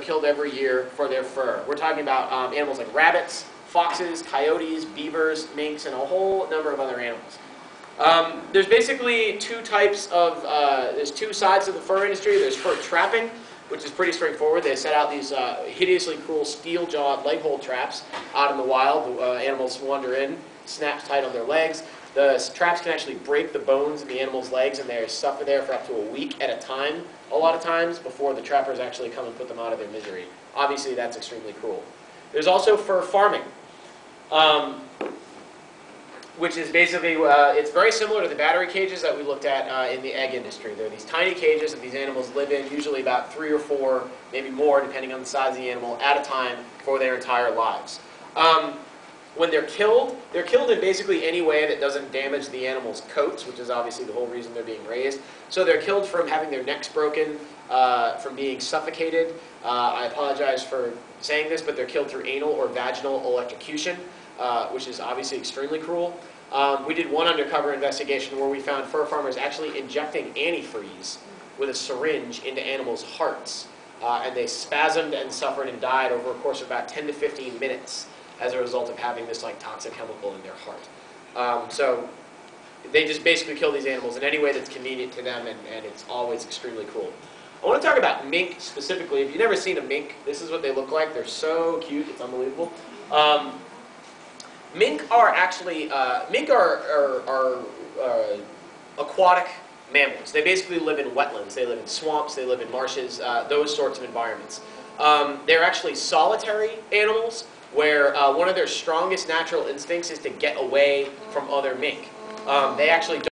killed every year for their fur. We're talking about animals like rabbits, foxes, coyotes, beavers, minks, and a whole number of other animals. There's basically two types of, there's two sides of the fur industry. There's fur trapping, which is pretty straightforward. They set out these hideously cruel steel-jawed leg hold traps out in the wild. Animals wander in, snaps tight on their legs. The traps can actually break the bones in the animal's legs, and they suffer there for up to a week at a time, a lot of times, before the trappers actually come and put them out of their misery. Obviously, that's extremely cruel. There's also fur farming, which is basically, it's very similar to the battery cages that we looked at in the egg industry. They're these tiny cages that these animals live in, usually about 3 or 4, maybe more, depending on the size of the animal, at a time for their entire lives. When they're killed in basically any way that doesn't damage the animal's coats, which is obviously the whole reason they're being raised. So they're killed from having their necks broken, from being suffocated. I apologize for saying this, but they're killed through anal or vaginal electrocution, which is obviously extremely cruel. We did one undercover investigation where we found fur farmers actually injecting antifreeze with a syringe into animals' hearts. And they spasmed and suffered and died over a course of about 10 to 15 minutes as a result of having this toxic chemical in their heart. So they just basically kill these animals in any way that's convenient to them, and it's always extremely cruel. I want to talk about mink specifically. If you've never seen a mink, this is what they look like. They're so cute, it's unbelievable. Mink are actually, aquatic mammals. They basically live in wetlands. They live in swamps. They live in marshes, those sorts of environments. They're actually solitary animals, where one of their strongest natural instincts is to get away from other mink. They actually